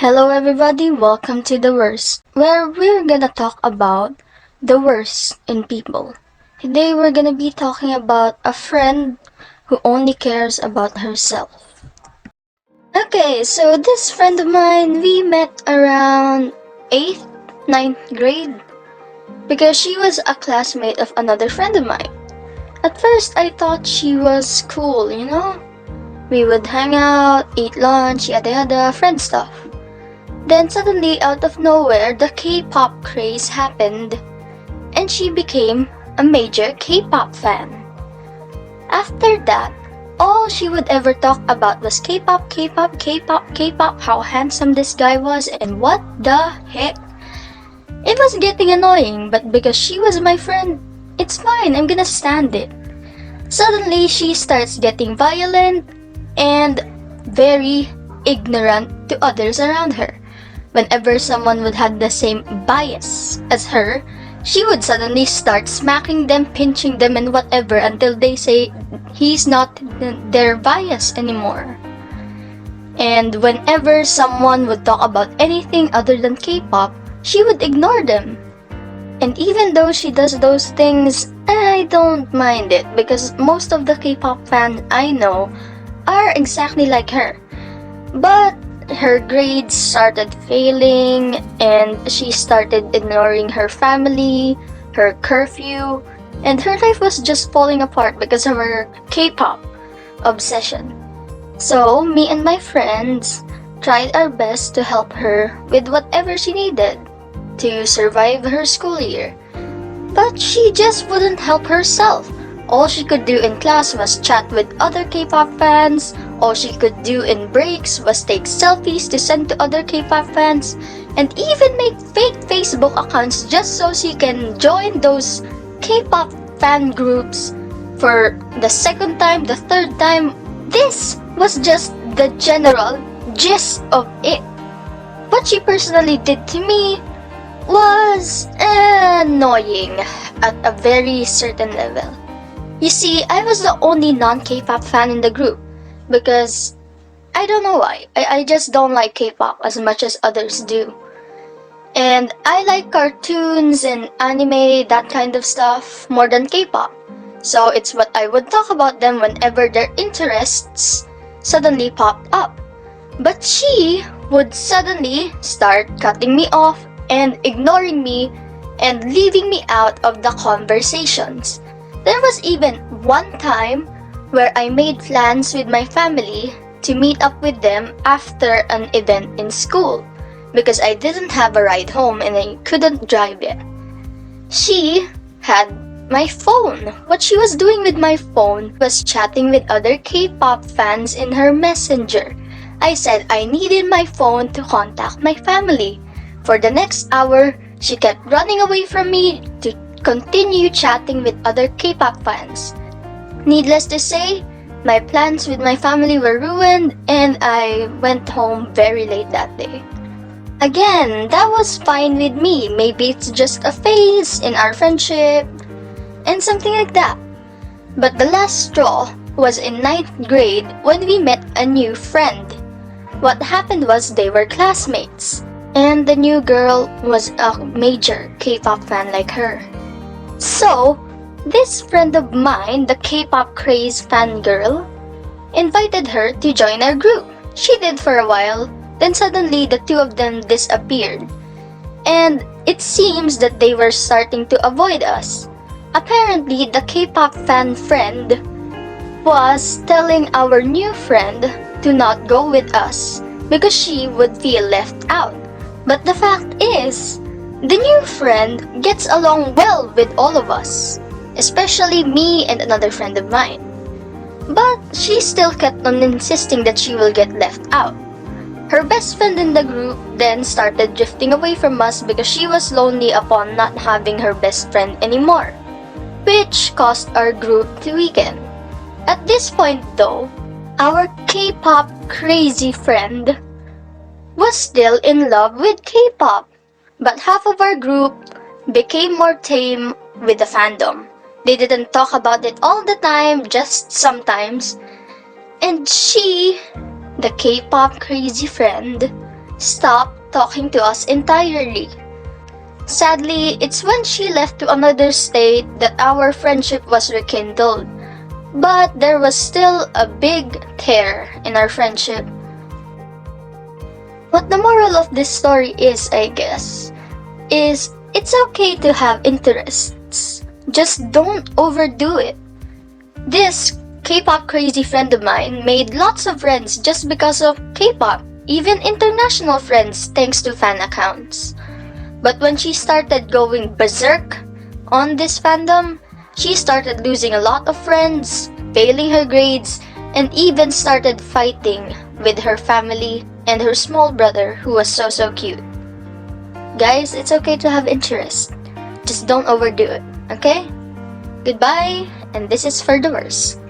Hello everybody, welcome to The Worst, where we're gonna talk about the worst in people. Today we're gonna be talking about a friend who only cares about herself. Okay, so this friend of mine, we met around 8th, ninth grade because she was a classmate of another friend of mine. At first, I thought she was cool. We would hang out, eat lunch, yada yada, friend stuff. Then suddenly, out of nowhere, the K-pop craze happened, and she became a major K-pop fan. After that, all she would ever talk about was K-pop, K-pop, K-pop, K-pop, how handsome this guy was, and what the heck. It was getting annoying, but because she was my friend, it's fine, I'm gonna stand it. Suddenly, she starts getting violent and very ignorant to others around her. Whenever someone would have the same bias as her, she would suddenly start smacking them, pinching them, and whatever until they say he's not their bias anymore. And whenever someone would talk about anything other than K-pop, she would ignore them. And even though she does those things, I don't mind it because most of the K-pop fans I know are exactly like her. But her grades started failing and she started ignoring her family, her curfew, and her life was just falling apart because of her K-pop obsession. So, me and my friends tried our best to help her with whatever she needed to survive her school year. But she just wouldn't help herself. All she could do in class was chat with other K-pop fans. All she could do in breaks was take selfies to send to other K-pop fans, and even make fake Facebook accounts just so she can join those K-pop fan groups for the second time, the third time. This was just the general gist of it. What she personally did to me was annoying at a very certain level. You see, I was the only non-K-pop fan in the group because I don't know why. I just don't like K-pop as much as others do. And I like cartoons and anime, that kind of stuff, more than K-pop. So it's what I would talk about them whenever their interests suddenly popped up. But she would suddenly start cutting me off and ignoring me and leaving me out of the conversations. There was even one time where I made plans with my family to meet up with them after an event in school because I didn't have a ride home and I couldn't drive yet. She had my phone. What she was doing with my phone was chatting with other K-pop fans in her messenger. I said I needed my phone to contact my family. For the next hour, she kept running away from me to continue chatting with other K-pop fans. Needless to say, my plans with my family were ruined and I went home very late that day. Again, that was fine with me. Maybe it's just a phase in our friendship and something like that. But the last straw was in ninth grade when we met a new friend. What happened was they were classmates, and the new girl was a major K-pop fan like her. So, this friend of mine, the K-pop craze fangirl, invited her to join our group. She did for a while, then suddenly the two of them disappeared. And it seems that they were starting to avoid us. Apparently, the K-pop fan friend was telling our new friend to not go with us because she would feel left out. But the fact is, the new friend gets along well with all of us, especially me and another friend of mine. But she still kept on insisting that she will get left out. Her best friend in the group then started drifting away from us because she was lonely upon not having her best friend anymore, which caused our group to weaken. At this point though, our K-pop crazy friend was still in love with K-pop, but half of our group became more tame with the fandom. They didn't talk about it all the time, just sometimes. And she, the K-pop crazy friend, stopped talking to us entirely. Sadly, it's when she left to another state that our friendship was rekindled. But there was still a big tear in our friendship. What the moral of this story is, I guess, is it's okay to have interests. Just don't overdo it. This K-pop crazy friend of mine made lots of friends just because of K-pop, even international friends thanks to fan accounts. But when she started going berserk on this fandom, she started losing a lot of friends, failing her grades, and even started fighting with her family and her small brother who was so cute. Guys, it's okay to have interest. Just don't overdo it, okay? Goodbye, and this is For the Worst.